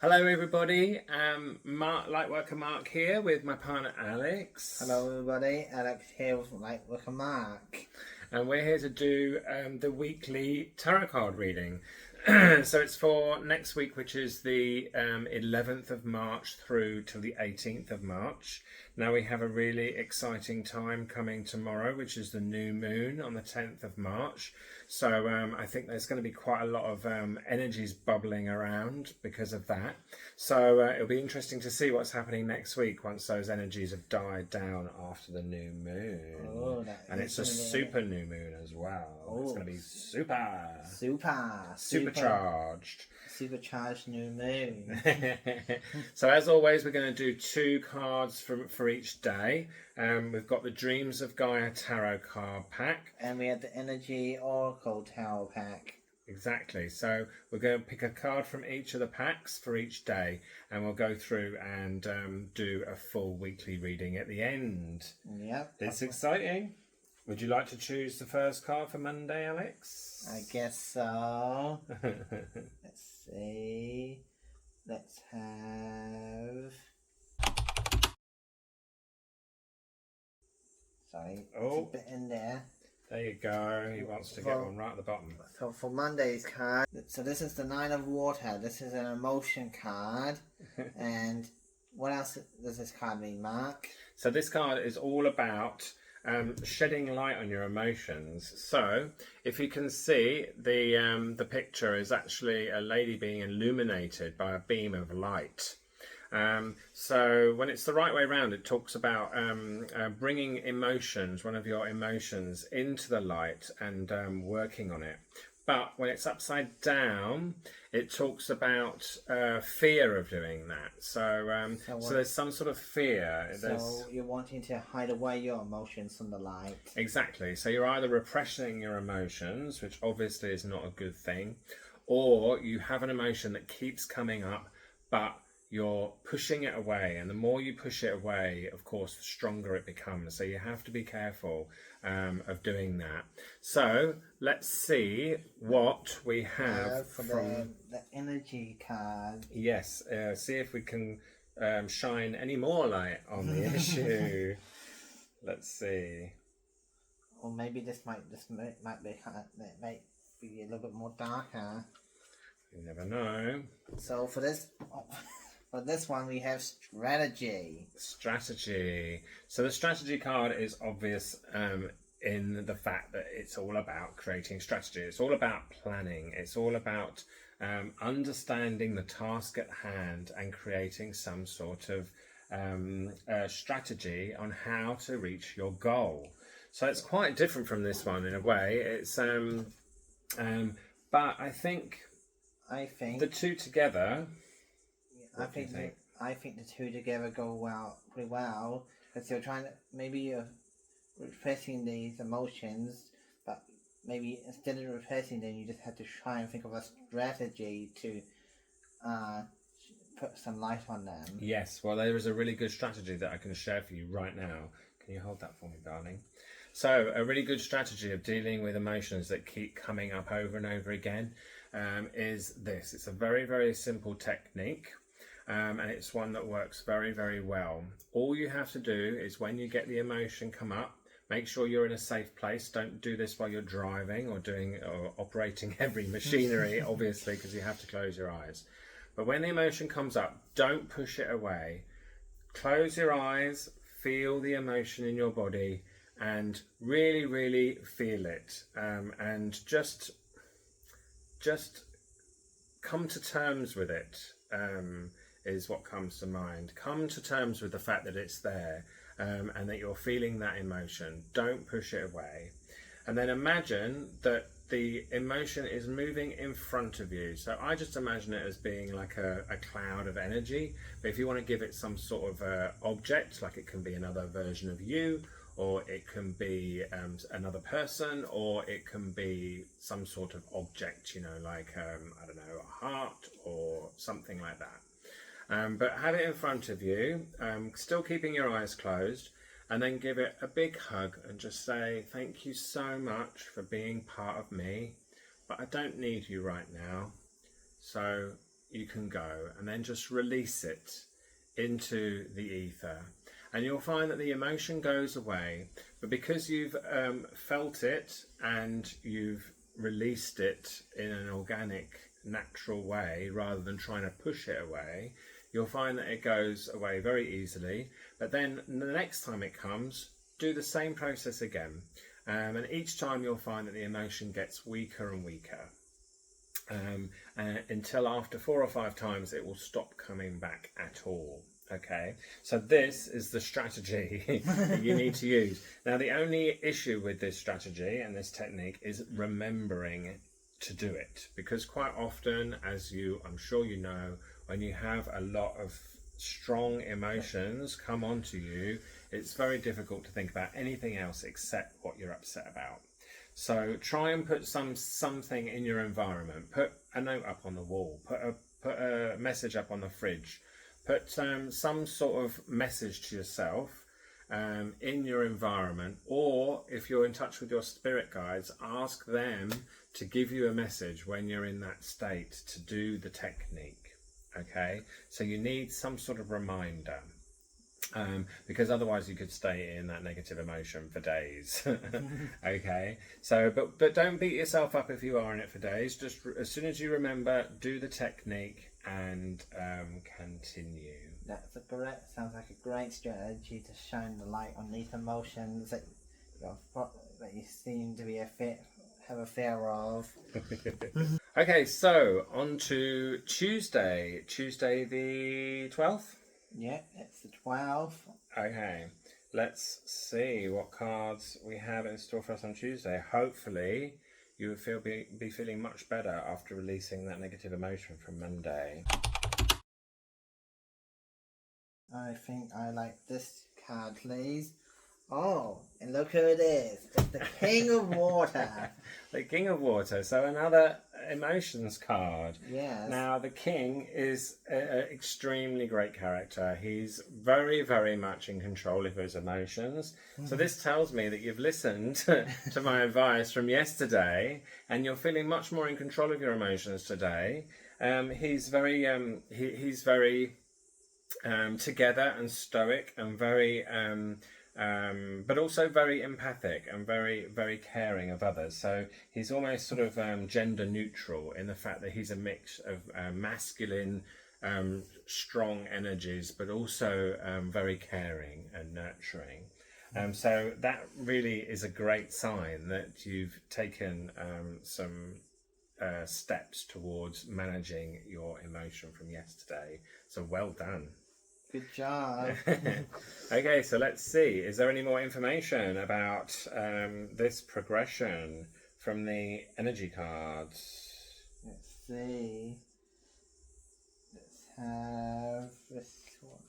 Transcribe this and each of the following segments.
Hello everybody, Lightworker Mark here with my partner Alex. Hello everybody, Alex here with Lightworker Mark. And we're here to do the weekly tarot card reading. So it's for next week, which is the 11th of March through to the 18th of March. Now we have a really exciting time coming tomorrow, which is the new moon on the 10th of March. So I think there's going to be quite a lot of energies bubbling around because of that. So it'll be interesting to see what's happening next week once those energies have died down after the new moon. Oh, and it's a super new moon as well. Oh, it's going to be supercharged. Supercharged new moon. So as always, we're going to do 2 cards for each day. We've got the Dreams of Gaia Tarot card pack. And we have the Energy Oracle Tarot pack. Exactly. So we're going to pick a card from each of the packs for each day, and we'll go through and do a full weekly reading at the end. Yep. It's exciting. Would you like to choose the first card for Monday, Alex? I guess so. Let's see. Let's have... Sorry, it's a bit in there. There you go. He wants to get one right at the bottom. So for Monday's card, so this is the Nine of Water. This is an emotion card. And what else does this card mean, Mark? So this card is all about shedding light on your emotions. So if you can see, the picture is actually a lady being illuminated by a beam of light. So when it's the right way around, it talks about bringing emotions, one of your emotions, into the light and working on it. But when it's upside down, it talks about fear of doing that. So there's some sort of fear. So you're wanting to hide away your emotions from the light. Exactly. So you're either repressing your emotions, which obviously is not a good thing, or you have an emotion that keeps coming up, but you're pushing it away, and the more you push it away, of course, the stronger it becomes. So you have to be careful of doing that. So let's see what we have from the energy card. Yes, see if we can shine any more light on the issue. Let's see. Or maybe this might be a little bit more darker. You never know. So for this. For this one, we have strategy. Strategy. So the strategy card is obvious in the fact that it's all about creating strategy. It's all about planning. It's all about understanding the task at hand and creating some sort of strategy on how to reach your goal. So it's quite different from this one in a way. It's but I think the two together. I think the two together go pretty well, because you're trying to, maybe you're repressing these emotions, but maybe instead of repressing them, you just have to try and think of a strategy to put some light on them. Yes, well, there is a really good strategy that I can share for you right now. Can you hold that for me, darling? So a really good strategy of dealing with emotions that keep coming up over and over again is this. It's a very, very simple technique. And it's one that works very, very well. All you have to do is, when you get the emotion come up, make sure you're in a safe place. Don't do this while you're driving or operating heavy machinery, obviously, because you have to close your eyes. But when the emotion comes up, don't push it away. Close your eyes, feel the emotion in your body, and really, really feel it. And just come to terms with it. Is what comes to mind. Come to terms with the fact that it's there and that you're feeling that emotion. Don't push it away. And then imagine that the emotion is moving in front of you. So I just imagine it as being like a cloud of energy. But if you want to give it some sort of object, like it can be another version of you, or it can be another person, or it can be some sort of object, you know, like, I don't know, a heart or something like that. But have it in front of you, still keeping your eyes closed, and then give it a big hug and just say, thank you so much for being part of me, but I don't need you right now. So you can go, and then just release it into the ether. And you'll find that the emotion goes away, but because you've felt it and you've released it in an organic, natural way, rather than trying to push it away, you'll find that it goes away very easily. But then the next time it comes, do the same process again. And each time you'll find that the emotion gets weaker and weaker. Until after 4 or 5 times it will stop coming back at all. Okay, so this is the strategy that you need to use. Now, the only issue with this strategy and this technique is remembering to do it, because quite often, as I'm sure you know, when you have a lot of strong emotions come onto you, it's very difficult to think about anything else except what you're upset about. So try and put something in your environment. Put a note up on the wall. Put a message up on the fridge. Put some sort of message to yourself in your environment, or if you're in touch with your spirit guides, ask them to give you a message when you're in that state to do the technique. Okay, so you need some sort of reminder. Because otherwise you could stay in that negative emotion for days. Okay, so but don't beat yourself up if you are in it for days. Just as soon as you remember, do the technique and continue. Sounds like a great strategy to shine the light on these emotions that you seem to be have a fear of. Okay, so on to Tuesday the 12th. Yeah, it's the 12th. Okay, let's see what cards we have in store for us on Tuesday. Hopefully you will be feeling much better after releasing that negative emotion from Monday. I think I like this card, please. Oh, and look who it is. It's the King of Water. The King of Water, so another emotions card. Yes. Now, the King is an extremely great character. He's very, very much in control of his emotions. So this tells me that you've listened to my advice from yesterday, and you're feeling much more in control of your emotions today. He's very together and stoic and very... but also very empathic and very, very caring of others. So he's almost sort of gender neutral in the fact that he's a mix of masculine, strong energies, but also very caring and nurturing. So that really is a great sign that you've taken some steps towards managing your emotion from yesterday. So well done. Good job. Okay, so let's see. Is there any more information about this progression from the energy cards? Let's see. Let's have this one.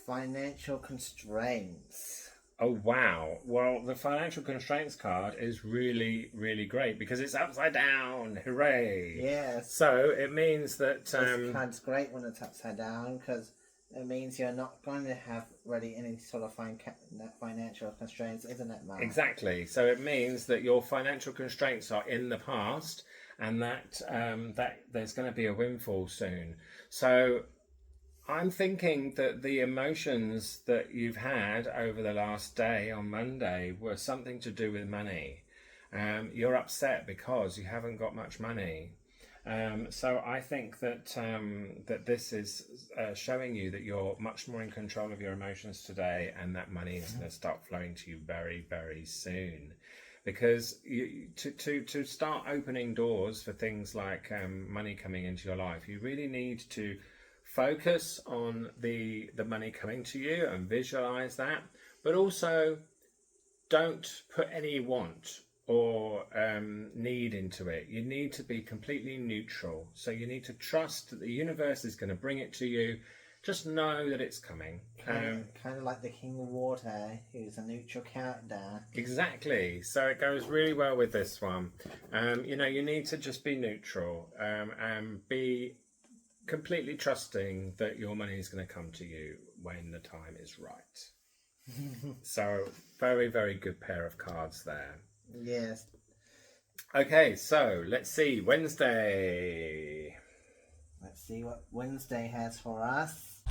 Financial constraints. Oh, wow. Well, the financial constraints card is really, really great because it's upside down. Hooray. Yes. So it means that... this card's great when it's upside down because it means you're not going to have really any sort of financial constraints, isn't it, Mark? Exactly. So it means that your financial constraints are in the past and that there's going to be a windfall soon. So... I'm thinking that the emotions that you've had over the last day on Monday were something to do with money. You're upset because you haven't got much money. So I think that that this is showing you that you're much more in control of your emotions today, and that money is going to start flowing to you very, very soon. Because to start opening doors for things like money coming into your life, you really need to focus on the money coming to you and visualize that, but also don't put any want or need into it. You need to be completely neutral. So you need to trust that the universe is going to bring it to you. Just know that it's coming. Kind of like the King of Water, who's a neutral character. Exactly. So it goes really well with this one. You need to just be neutral and be completely trusting that your money is going to come to you when the time is right. So very, very good pair of cards there. Yes. Okay, so let's see. Wednesday. Let's see what Wednesday has for us.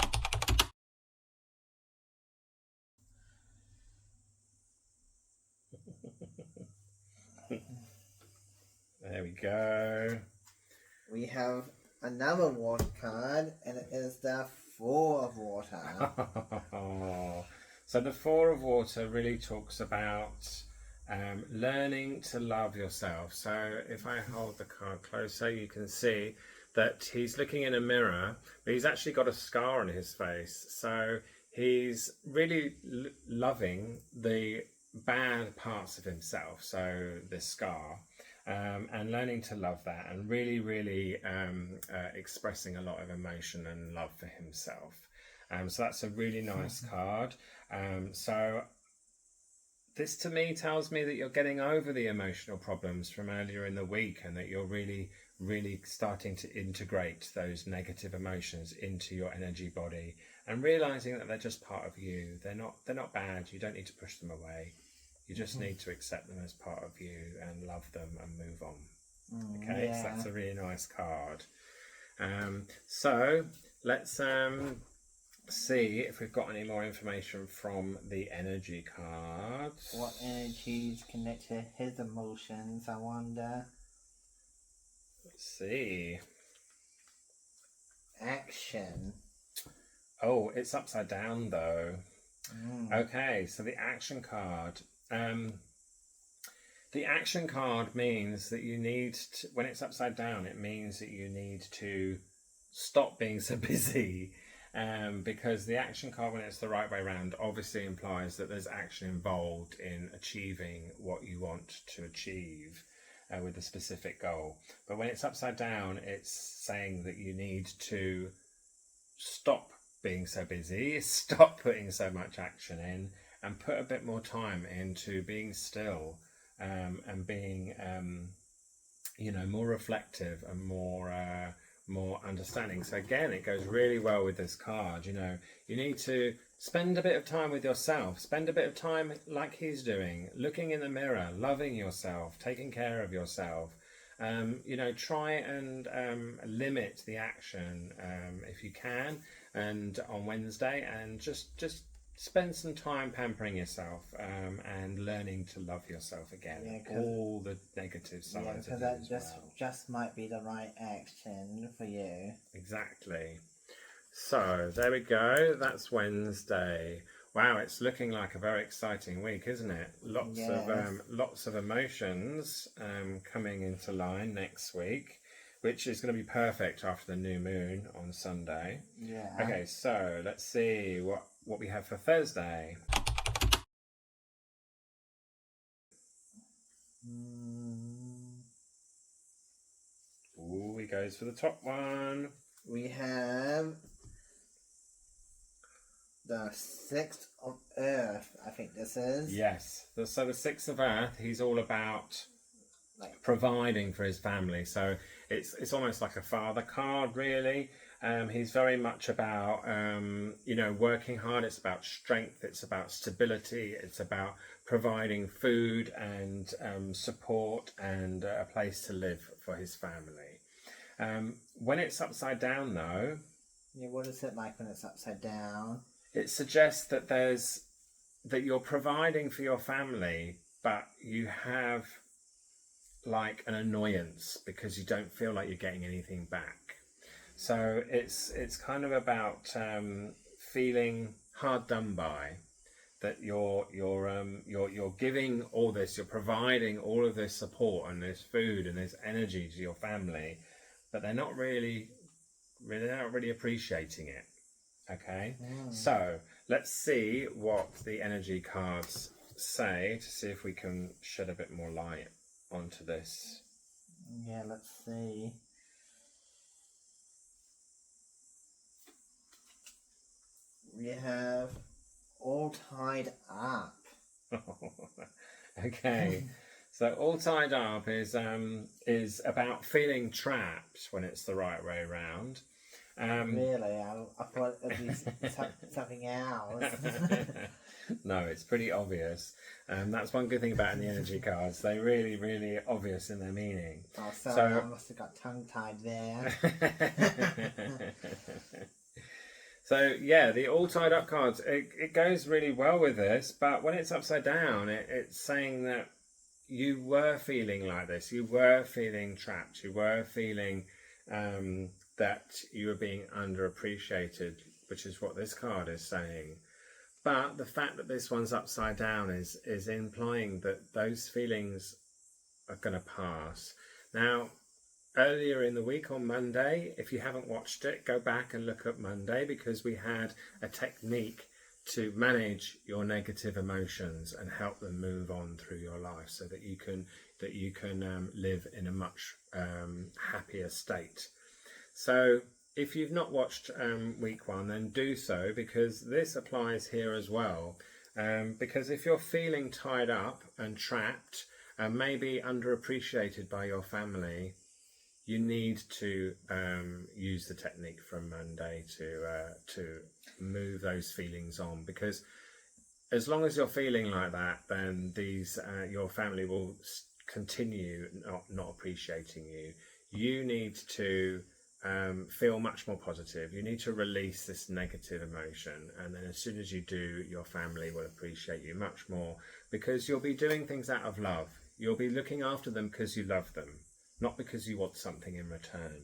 There we go. We have another water card, and it is the Four of Water. So the Four of Water really talks about learning to love yourself. So if I hold the card closer, you can see that he's looking in a mirror, but he's actually got a scar on his face. So he's really loving the bad parts of himself, so this scar. And learning to love that, and really, really expressing a lot of emotion and love for himself. So that's a really nice card. So this to me tells me that you're getting over the emotional problems from earlier in the week, and that you're really, really starting to integrate those negative emotions into your energy body, and realizing that they're just part of you. They're not bad. You don't need to push them away. You just need to accept them as part of you and love them and move on. Okay, yeah. so that's a really nice card. So let's see if we've got any more information from the energy cards. What energies connect to his emotions, I wonder. Let's see. Action. Oh, it's upside down though. Okay, so the action card. The action card means that you need to, when it's upside down, it means that you need to stop being so busy, because the action card, when it's the right way around, obviously implies that there's action involved in achieving what you want to achieve with a specific goal. But when it's upside down, it's saying that you need to stop being so busy, stop putting so much action in, and put a bit more time into being still, and being more reflective and more understanding. So again, it goes really well with this card. You need to spend a bit of time with yourself, spend a bit of time like he's doing, looking in the mirror, loving yourself, taking care of yourself. Try and limit the action if you can, and on Wednesday, and just spend some time pampering yourself, and learning to love yourself again. Yeah, all the negative sides. Yeah, because that just might be the right action for you. Exactly. So there we go. That's Wednesday. Wow, it's looking like a very exciting week, isn't it? Lots of emotions coming into line next week, which is going to be perfect after the new moon on Sunday. Yeah. Okay, so let's see what we have for Thursday. Ooh, he goes for the top one. We have the 6th of Earth, I think this is. Yes. So the 6th of Earth, he's all about providing for his family. So it's almost like a father card, really. He's very much about working hard. It's about strength. It's about stability. It's about providing food and support and a place to live for his family. When it's upside down, though, what is it like when it's upside down? It suggests that you're providing for your family, but you have like an annoyance because you don't feel like you're getting anything back. So it's kind of about feeling hard done by, that you're giving all this, you're providing all of this support and this food and this energy to your family, but they're not really appreciating it. Okay, so let's see what the energy cards say to see if we can shed a bit more light onto this. Yeah, let's see. We have all tied up. Okay, so all tied up is about feeling trapped when it's the right way around. Really? I thought it would be something else. No, it's pretty obvious. That's one good thing about the energy cards. They're really, really obvious in their meaning. Oh, sorry, I must have got tongue-tied there. So, yeah, the all tied up cards, it goes really well with this, but when it's upside down, it's saying that you were feeling like this. You were feeling trapped. You were feeling that you were being underappreciated, which is what this card is saying. But the fact that this one's upside down is implying that those feelings are going to pass. Now, earlier in the week on Monday, if you haven't watched it, go back and look at Monday, because we had a technique to manage your negative emotions and help them move on through your life, so that you can live in a much happier state. So if you've not watched week one, then do so, because this applies here as well. Because if you're feeling tied up and trapped and maybe underappreciated by your family, you need to use the technique from Monday to move those feelings on. Because as long as you're feeling like that, then your family will continue not appreciating you. You need to feel much more positive. You need to release this negative emotion, and then as soon as you do, your family will appreciate you much more, because you'll be doing things out of love. You'll be looking after them because you love them, not because you want something in return.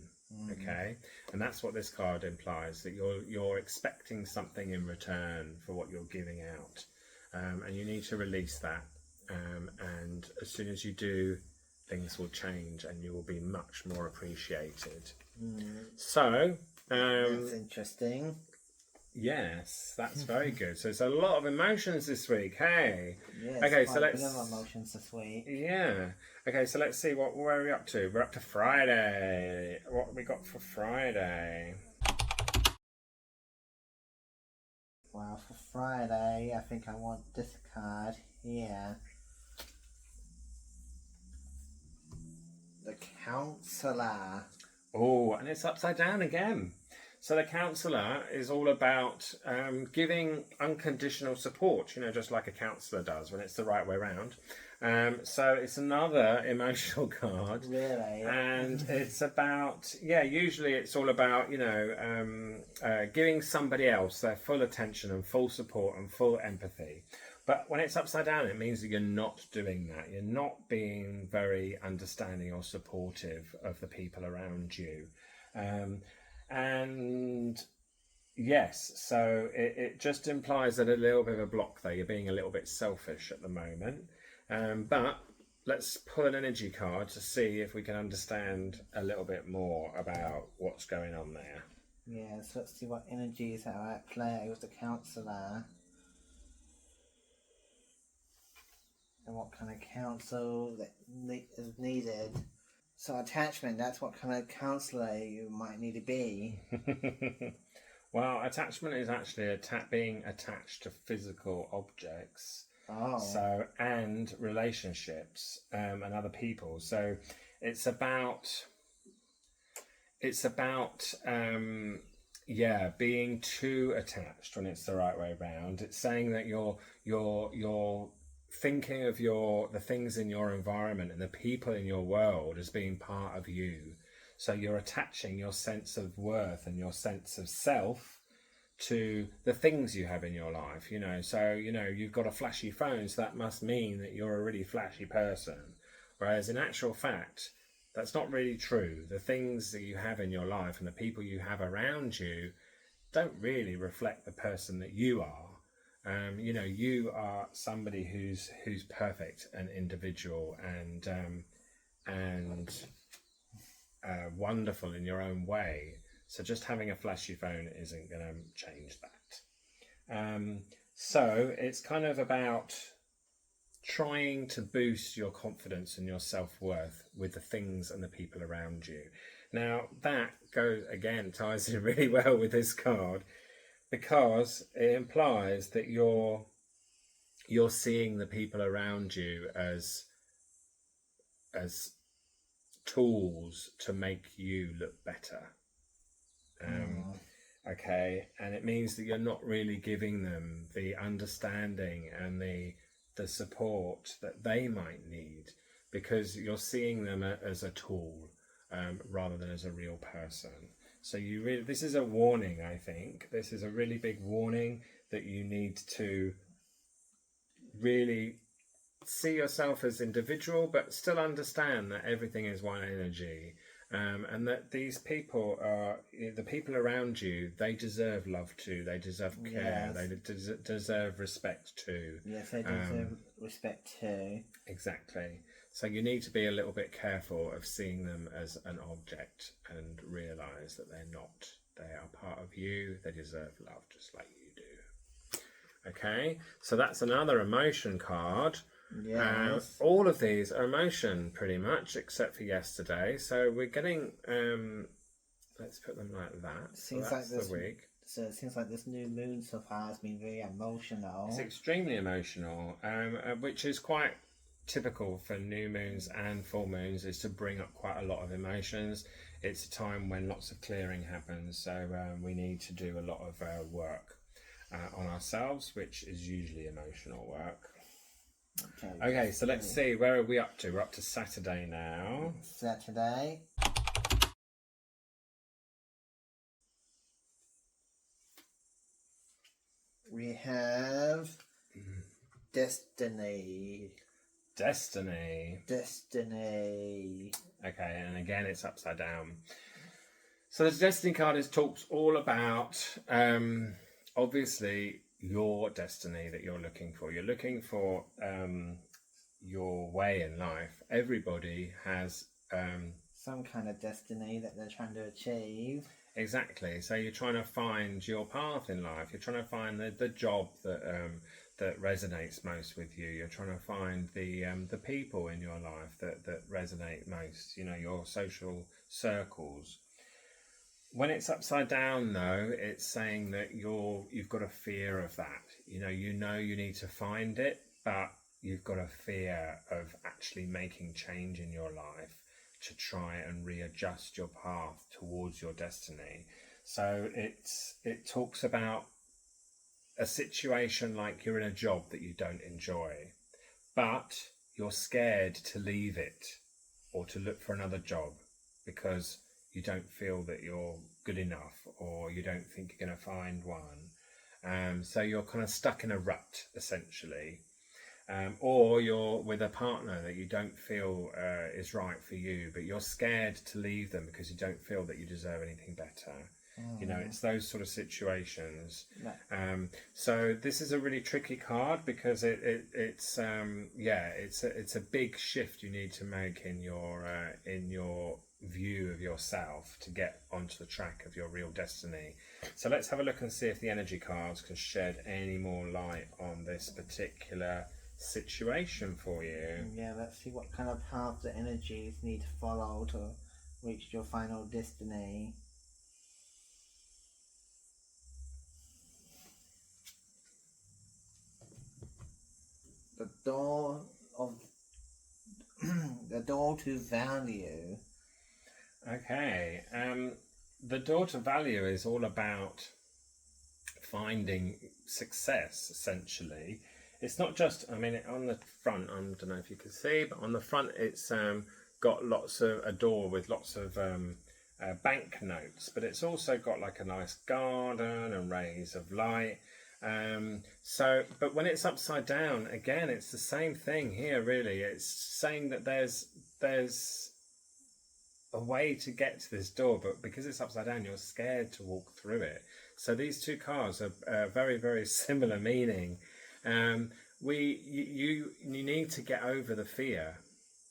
Okay, and that's what this card implies, that you're expecting something in return for what you're giving out, and you need to release that. And as soon as you do, things will change, and you will be much more appreciated. So that's interesting. Yes, that's very good. So it's a lot of emotions this week. Hey. Yes, okay, so let's. Emotions this week. Yeah. Okay, so let's see where are we up to. We're up to Friday. What have we got for Friday? Well, for Friday, I think I want this card here. The Counselor. Oh, and it's upside down again. So the counsellor is all about giving unconditional support, just like a counsellor does when it's the right way around. So it's another emotional card. Really? And it's about, usually it's all about, giving somebody else their full attention and full support and full empathy. But when it's upside down, it means that you're not doing that. You're not being very understanding or supportive of the people around you. And yes, so it just implies that a little bit of a block there. You're being a little bit selfish at the moment. But let's pull an energy card to see if we can understand a little bit more about what's going on there. Yeah, so let's see what energies are at play with the counsellor. And what kind of counsel that is needed. So attachment, that's what kind of counsellor you might need to be. Well, attachment is actually being attached to physical objects. Oh. So, and relationships and other people. So it's about being too attached when it's the right way around. It's saying that you're thinking of the things in your environment and the people in your world as being part of you. So you're attaching your sense of worth and your sense of self to the things you have in your life, So, you've got a flashy phone, so that must mean that you're a really flashy person. Whereas in actual fact, that's not really true. The things that you have in your life and the people you have around you don't really reflect the person that you are. You are somebody who's perfect and individual and wonderful in your own way. So just having a flashy phone isn't going to change that. So it's kind of about trying to boost your confidence and your self-worth with the things and the people around you. Now that ties in really well with this card, because it implies that you're seeing the people around you as tools to make you look better. Okay, and it means that you're not really giving them the understanding and the support that they might need, because you're seeing them as a tool rather than as a real person. So this is a warning. I think this is a really big warning that you need to really see yourself as individual, but still understand that everything is one energy, and that these people are the people around you. They deserve love too. They deserve care. Yes. They deserve respect too. Yes, they deserve respect too. Exactly. So you need to be a little bit careful of seeing them as an object and realize that they're not. They are part of you. They deserve love just like you do. Okay, so that's another emotion card. Yes. All of these are emotion pretty much, except for yesterday. So we're getting, let's put them like that. So that's the week. So it seems like this new moon so far has been very emotional. It's extremely emotional, which is quite typical for new moons and full moons, is to bring up quite a lot of emotions. It's a time when lots of clearing happens, so we need to do a lot of work on ourselves, which is usually emotional work. Okay, so let's see, where are we up to? We're up to Saturday now. Saturday. We have Destiny. Destiny. Destiny. Okay, and again it's upside down. So the Destiny card talks all about obviously your destiny that you're looking for. You're looking for your way in life. Everybody has some kind of destiny that they're trying to achieve. Exactly. So you're trying to find your path in life. You're trying to find the job that resonates most with you. You're trying to find the people in your life that resonate most. You know, your social circles. When it's upside down, though, it's saying that you've got a fear of that. You know you need to find it, but you've got a fear of actually making change in your life to try and readjust your path towards your destiny. So it talks about a situation like you're in a job that you don't enjoy, but you're scared to leave it or to look for another job because you don't feel that you're good enough, or you don't think you're going to find one. So you're kind of stuck in a rut, essentially. Or you're with a partner that you don't feel is right for you, but you're scared to leave them because you don't feel that you deserve anything better. You know, it's those sort of situations. So this is a really tricky card because it's a big shift you need to make in your view of yourself to get onto the track of your real destiny. So let's have a look and see if the energy cards can shed any more light on this particular situation for you. Yeah, let's see what kind of path the energies need to follow to reach your final destiny. The door of the door to value. Okay, the door to value is all about finding success, essentially. It's not just, I mean, on the front, I don't know if you can see, but on the front it's got a door with lots of bank notes, but it's also got like a nice garden and rays of light. But when it's upside down, again, it's the same thing here, really. It's saying that there's a way to get to this door, but because it's upside down, you're scared to walk through it. So these two cards are very, very similar meaning. You need to get over the fear.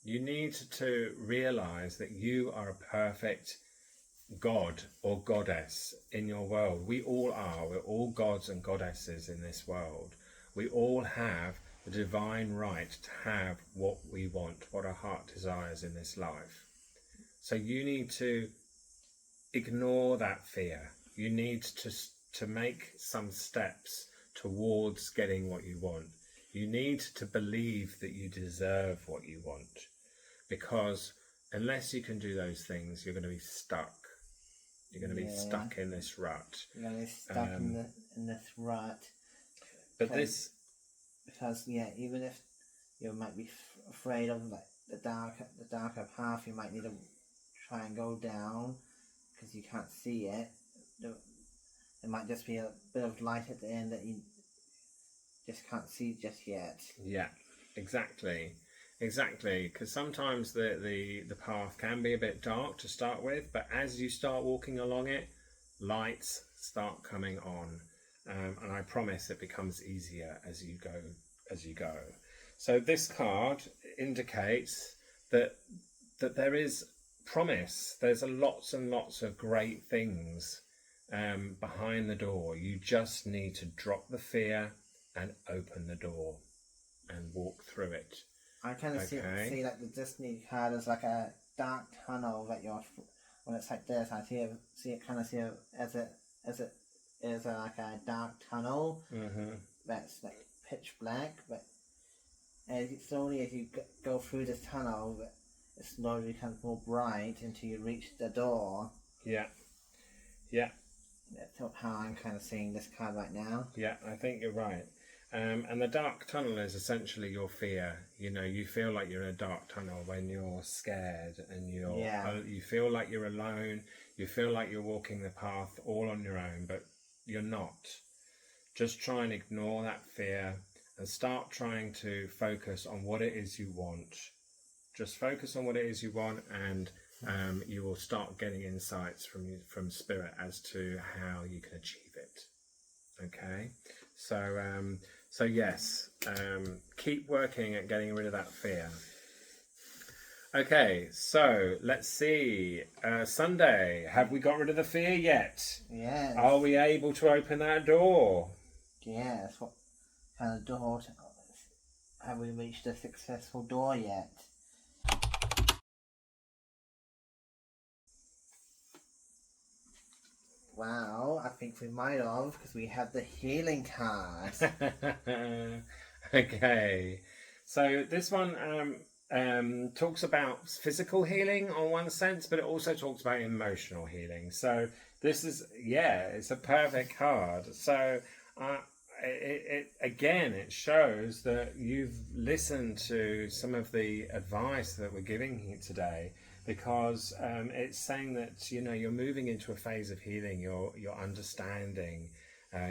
You need to realize that you are a perfect god or goddess in your world. We all are. We're all gods and goddesses in this world. We all have the divine right to have what we want, what our heart desires in this life. So you need to ignore that fear. You need to make some steps towards getting what you want. You need to believe that you deserve what you want, because unless you can do those things, you're going to be stuck. You're going to be stuck in this rut. You're going to be stuck in this rut. But because even if you might be afraid of like the darker path, you might need to try and go down because you can't see it. There might just be a bit of light at the end that you just can't see just yet. Yeah, exactly, because sometimes the path can be a bit dark to start with, but as you start walking along it, lights start coming on, and I promise it becomes easier as you go. So this card indicates that there is promise. There's lots and lots of great things behind the door. You just need to drop the fear and open the door and walk through it. I kind of see like the Disney card as like a dark tunnel that when it's like this, I see it as it is like a dark tunnel that's like pitch black, but as you go through this tunnel, it slowly becomes more bright until you reach the door. Yeah. That's how I'm kind of seeing this card right now. Yeah, I think you're right. And the dark tunnel is essentially your fear. You feel like you're in a dark tunnel when you're scared and you feel like you're alone. You feel like you're walking the path all on your own, but you're not. Just try and ignore that fear and start trying to focus on what it is you want. Just focus on what it is you want, and you will start getting insights from Spirit as to how you can achieve it. Okay, so yes, keep working at getting rid of that fear. Okay, so let's see. Sunday, have we got rid of the fear yet? Yes. Are we able to open that door? Yes. What kind of door? Have we reached a successful door yet? Wow, I think we might have, because we have the healing card. Okay, so this one talks about physical healing on one sense, but it also talks about emotional healing. So this is, it's a perfect card. So it shows that you've listened to some of the advice that we're giving here today, because it's saying that you're moving into a phase of healing. You're understanding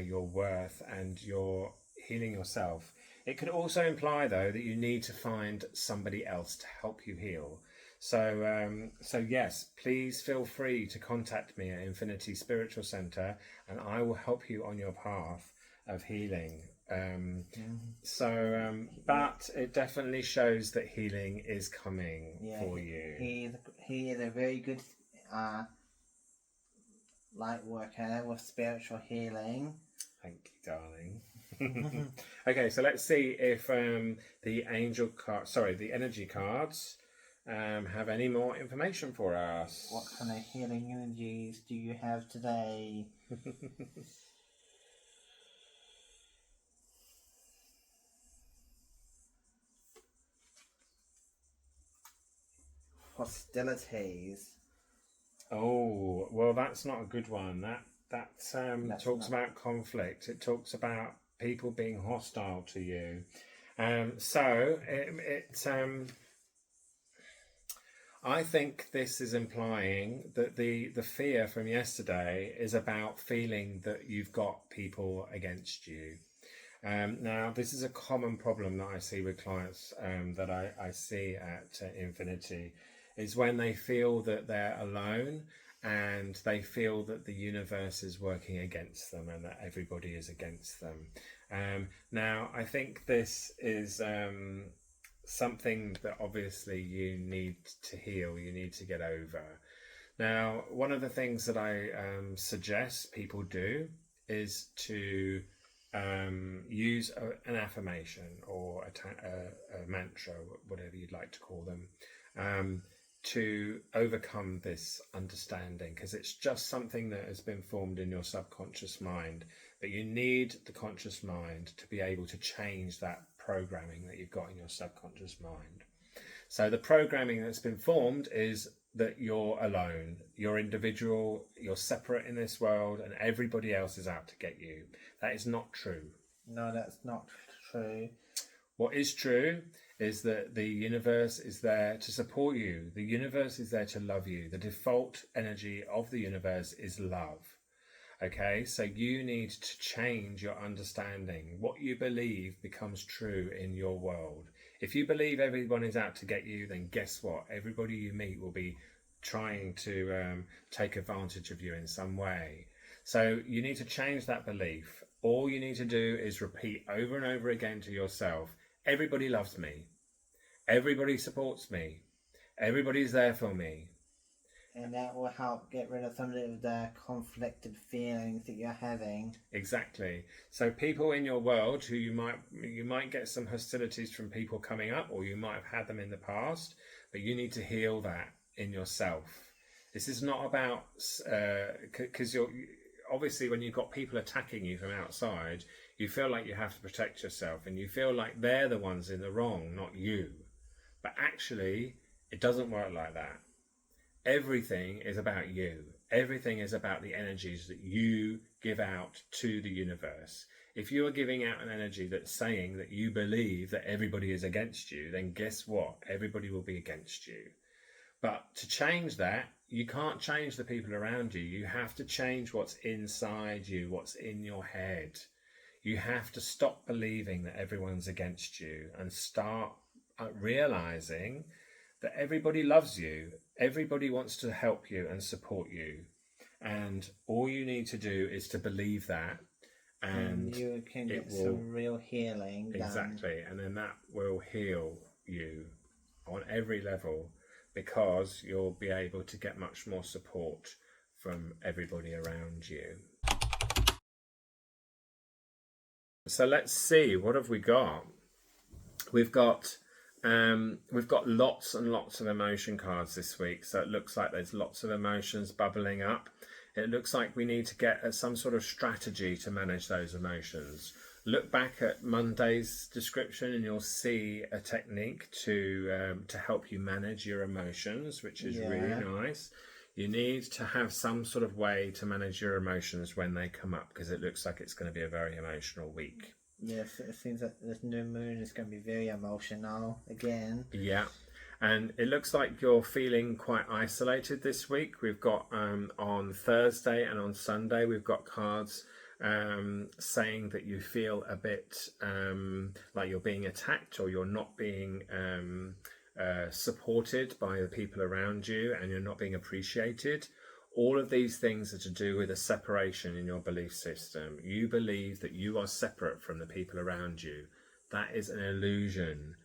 your worth and you're healing yourself. It could also imply, though, that you need to find somebody else to help you heal. So yes, please feel free to contact me at Infinity Spiritual Center, and I will help you on your path of healing. But it definitely shows that healing is coming for you. He is a very good light worker with spiritual healing. Thank you, darling. Okay, so let's see if the energy cards have any more information for us. What kind of healing energies do you have today? Hostilities. Oh, well, that's not a good one. That talks about conflict. It talks about people being hostile to you. I think this is implying that the fear from yesterday is about feeling that you've got people against you. Now, this is a common problem that I see with clients that I see at Infinity, is when they feel that they're alone and they feel that the universe is working against them and that everybody is against them. Now, I think this is something that obviously you need to heal, you need to get over. Now, one of the things that I suggest people do is to use an affirmation or a mantra, whatever you'd like to call them, to overcome this understanding, because it's just something that has been formed in your subconscious mind, but you need the conscious mind to be able to change that programming that you've got in your subconscious mind. So the programming that's been formed is that you're alone, you're individual, you're separate in this world, and everybody else is out to get you. That is not true. No, that's not true. What is true is that the universe is there to support you. The universe is there to love you. The default energy of the universe is love. Okay, so you need to change your understanding. What you believe becomes true in your world. If you believe everyone is out to get you, then guess what? Everybody you meet will be trying to take advantage of you in some way. So you need to change that belief. All you need to do is repeat over and over again to yourself, everybody loves me. Everybody supports me. Everybody's there for me. And that will help get rid of some of the conflicted feelings that you're having. Exactly. So people in your world who you might get some hostilities from people coming up, or you might have had them in the past, but you need to heal that in yourself. This is not about because you're obviously, when you've got people attacking you from outside, you feel like you have to protect yourself, and you feel like they're the ones in the wrong, not you. But actually, it doesn't work like that. Everything is about you. Everything is about the energies that you give out to the universe. If you are giving out an energy that's saying that you believe that everybody is against you, then guess what? Everybody will be against you. But to change that, you can't change the people around you. You have to change what's inside you, what's in your head. You have to stop believing that everyone's against you and start realizing that everybody loves you. Everybody wants to help you and support you. And all you need to do is to believe that. And you can get some real healing done. Exactly. And then that will heal you on every level, because you'll be able to get much more support from everybody around you. So let's see, what have we got? We've got lots and lots of emotion cards this week. So it looks like there's lots of emotions bubbling up. It looks like we need to get some sort of strategy to manage those emotions. Look back at Monday's description and you'll see a technique to help you manage your emotions, which is really nice. You need to have some sort of way to manage your emotions when they come up, because it looks like it's going to be a very emotional week. Yes, it seems like this new moon is going to be very emotional again. Yeah, and it looks like you're feeling quite isolated this week. We've got on Thursday and on Sunday, we've got cards saying that you feel a bit like you're being attacked, or you're not being supported by the people around you, and you're not being appreciated. All of these things are to do with a separation in your belief system. You believe that you are separate from the people around you. That is an illusion.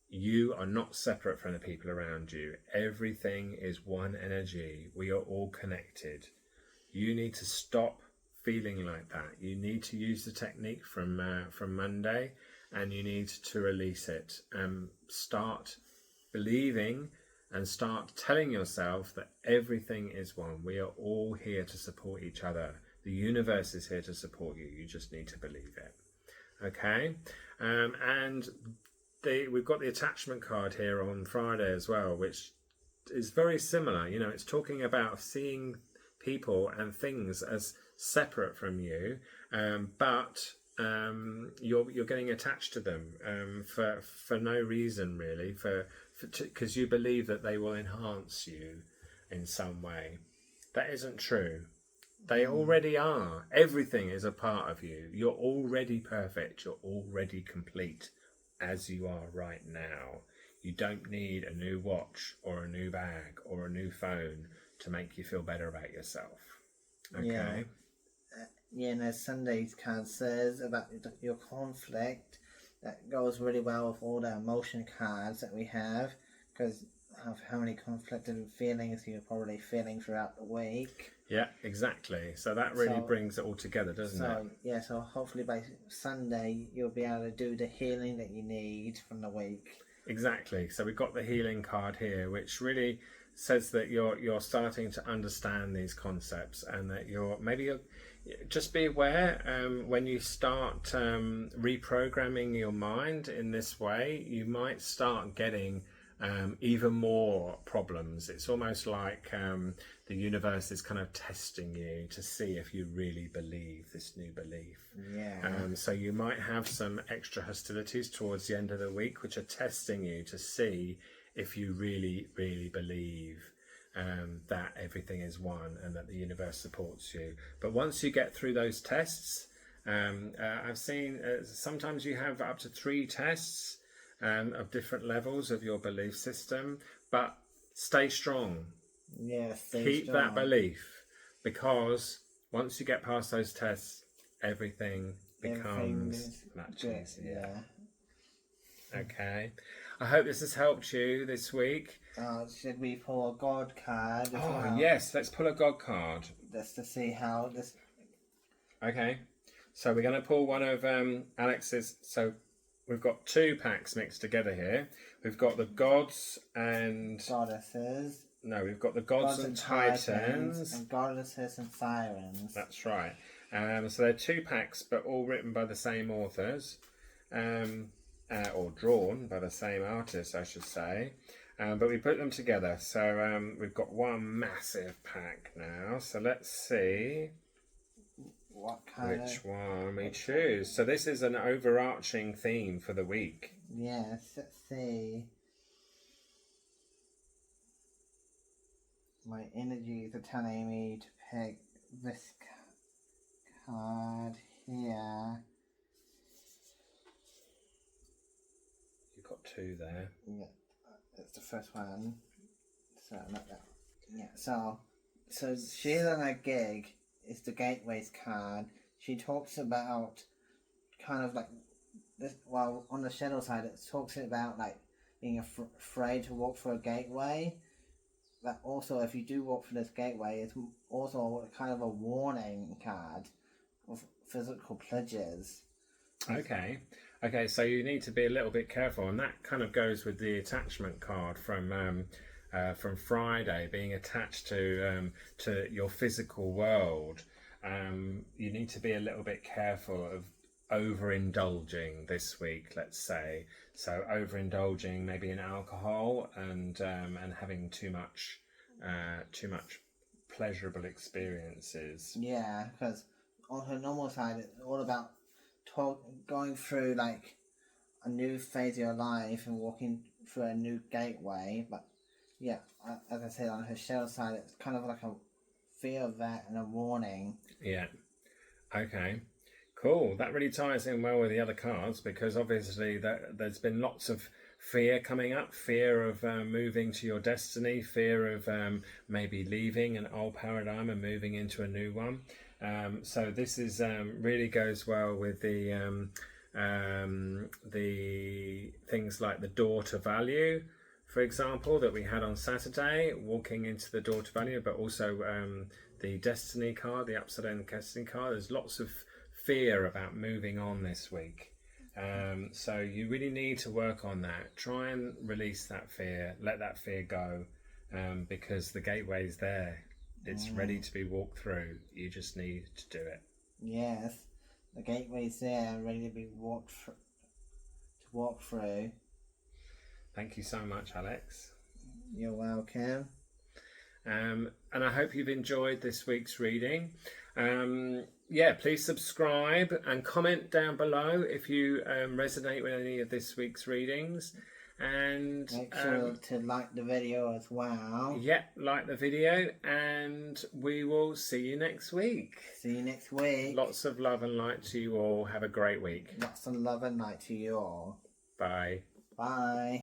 You are not separate from the people around you. Everything is one energy. We are all connected. You need to stop feeling like that. You need to use the technique from Monday, and you need to release it. Start believing and start telling yourself that everything is one. We are all here to support each other. The universe is here to support you. You just need to believe it. Okay? And we've got the attachment card here on Friday as well, which is very similar. You know, it's talking about seeing people and things as separate from you, but you're getting attached to them for no reason really, because you believe that they will enhance you in some way. That isn't true. They already are. Everything is a part of you. You're already perfect. You're already complete as you are right now. You don't need a new watch or a new bag or a new phone to make you feel better about yourself. Okay? Yeah, and as Sunday's card says about your conflict, that goes really well with all the emotion cards that we have, because of how many conflicted feelings you're probably feeling throughout the week. Yeah, exactly. So that really brings it all together, doesn't it? Yeah, so hopefully by Sunday you'll be able to do the healing that you need from the week. Exactly. So we've got the healing card here, which really says that you're starting to understand these concepts, and that you're just be aware when you start reprogramming your mind in this way, you might start getting even more problems. It's almost like the universe is kind of testing you to see if you really believe this new belief. Yeah. So you might have some extra hostilities towards the end of the week, which are testing you to see if you really, really believe that everything is one and that the universe supports you. But once you get through those tests, I've seen sometimes you have up to 3 tests of different levels of your belief system, but stay strong. Yes. Keep that belief, because once you get past those tests, everything becomes much easier. Yeah. Okay. I hope this has helped you this week. Should we pull a God card as well? Yes, let's pull a God card. Just to see how this... Okay. So we're going to pull one of Alex's... So we've got 2 packs mixed together here. We've got the Gods and... Goddesses. No, we've got the Gods and Titans. And Goddesses and Sirens. That's right. So they're 2 packs, but all written by the same authors. Or drawn by the same artist, I should say. But we put them together. So we've got one massive pack now. So let's see which one we choose. So this is an overarching theme for the week. Yes, let's see. My energies are telling me to pick this card here. You've got 2 there. Yeah, that's the first one. So not that. Yeah. So she's on a gig. It's the Gateways card. She talks about kind of like this. Well, on the shadow side, it talks about like being afraid to walk through a gateway. But also, if you do walk through this gateway, it's also kind of a warning card of physical pledges. Okay, so you need to be a little bit careful, and that kind of goes with the attachment card from Friday, being attached to your physical world. You need to be a little bit careful of overindulging this week, let's say. So overindulging maybe in alcohol and having too much pleasurable experiences. Yeah, because on her normal side, it's all about going through like a new phase of your life and walking through a new gateway. But yeah, as I said, on her shadow side, it's kind of like a fear of that and a warning. Yeah. Okay. Cool. That really ties in well with the other cards, because obviously there's been lots of fear coming up, fear of moving to your destiny, fear of maybe leaving an old paradigm and moving into a new one. So this is really goes well with the things like the door to value, for example, that we had on Saturday, walking into the door to value, but also the destiny card, the upside down destiny card. There's lots of fear about moving on this week. So you really need to work on that. Try and release that fear, let that fear go, because the gateway's there. It's ready to be walked through. You just need to do it. Yes, the gateway's there, ready to be walk through. Thank you so much, Alex. You're welcome. And I hope you've enjoyed this week's reading. Please subscribe and comment down below if you resonate with any of this week's readings. And make sure to like the video as well. Yeah, like the video, and we will see you next week. See you next week. Lots of love and light to you all. Have a great week. Lots of love and light to you all. Bye. Bye.